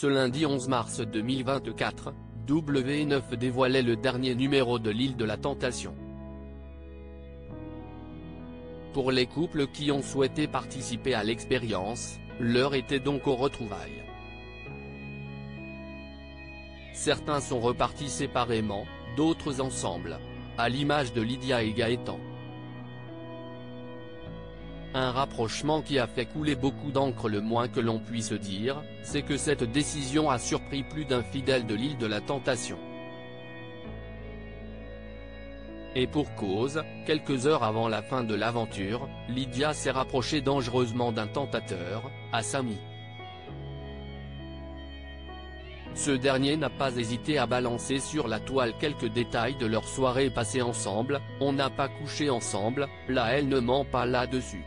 Ce lundi 11 mars 2024, W9 dévoilait le dernier numéro de l'île de la Tentation. Pour les couples qui ont souhaité participer à l'expérience, l'heure était donc aux retrouvailles. Certains sont repartis séparément, d'autres ensemble, à l'image de Lydia et Gaëtan. Un rapprochement qui a fait couler beaucoup d'encre. Le moins que l'on puisse dire, c'est que cette décision a surpris plus d'un fidèle de l'île de la Tentation. Et pour cause, quelques heures avant la fin de l'aventure, Lydia s'est rapprochée dangereusement d'un tentateur, Samy. Ce dernier n'a pas hésité à balancer sur la toile quelques détails de leur soirée passée ensemble. On n'a pas couché ensemble, là elle ne ment pas là-dessus.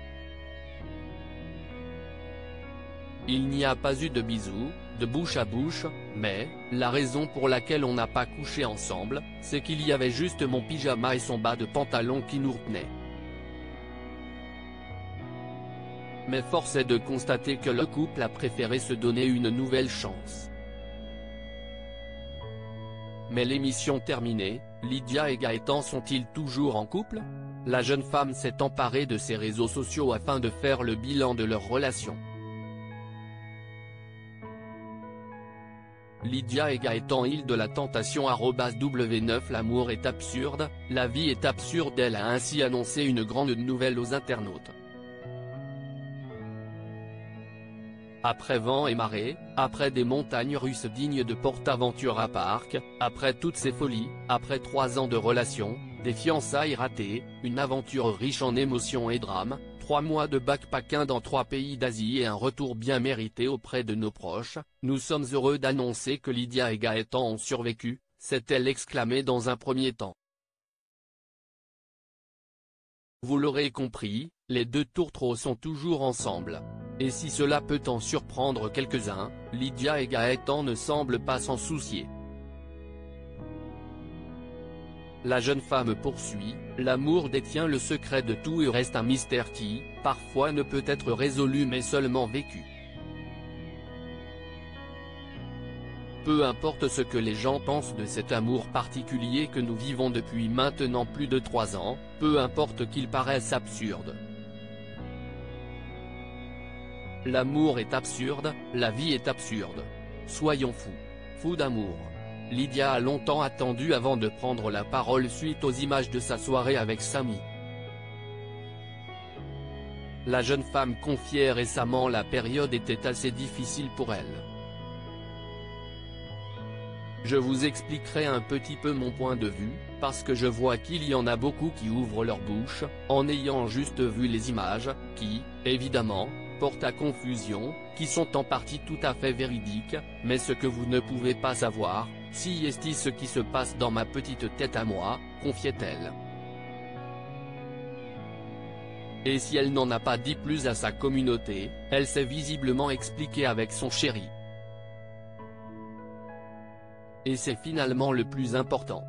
Il n'y a pas eu de bisous, de bouche à bouche, mais, la raison pour laquelle on n'a pas couché ensemble, c'est qu'il y avait juste mon pyjama et son bas de pantalon qui nous retenaient. Mais force est de constater que le couple a préféré se donner une nouvelle chance. Mais l'émission terminée, Lydia et Gaëtan sont-ils toujours en couple? La jeune femme s'est emparée de ses réseaux sociaux afin de faire le bilan de leur relation. Lydia et Gaëtan, île de la Tentation @W9. L'amour est absurde, la vie est absurde. Elle a ainsi annoncé une grande nouvelle aux internautes. Après vent et marée, après des montagnes russes dignes de PortAventura Park, après toutes ces folies, après 3 ans de relation, des fiançailles ratées, une aventure riche en émotions et drames, 3 mois de backpacking dans 3 pays d'Asie et un retour bien mérité auprès de nos proches, nous sommes heureux d'annoncer que Lydia et Gaëtan ont survécu, s'est-elle exclamée dans un premier temps. Vous l'aurez compris, les deux tourtereaux sont toujours ensemble. Et si cela peut en surprendre quelques-uns, Lydia et Gaëtan ne semblent pas s'en soucier. La jeune femme poursuit, l'amour détient le secret de tout et reste un mystère qui, parfois ne peut être résolu mais seulement vécu. Peu importe ce que les gens pensent de cet amour particulier que nous vivons depuis maintenant plus de 3 ans, peu importe qu'il paraisse absurde. L'amour est absurde, la vie est absurde. Soyons fous. Fous d'amour. Lydia a longtemps attendu avant de prendre la parole suite aux images de sa soirée avec Samy. La jeune femme confiait récemment la période était assez difficile pour elle. Je vous expliquerai un petit peu mon point de vue, parce que je vois qu'il y en a beaucoup qui ouvrent leur bouche, en ayant juste vu les images, qui, évidemment, portent à confusion, qui sont en partie tout à fait véridiques, mais ce que vous ne pouvez pas savoir, si est ce qui se passe dans ma petite tête à moi, confiait-elle. Et si elle n'en a pas dit plus à sa communauté, elle s'est visiblement expliquée avec son chéri. Et c'est finalement le plus important.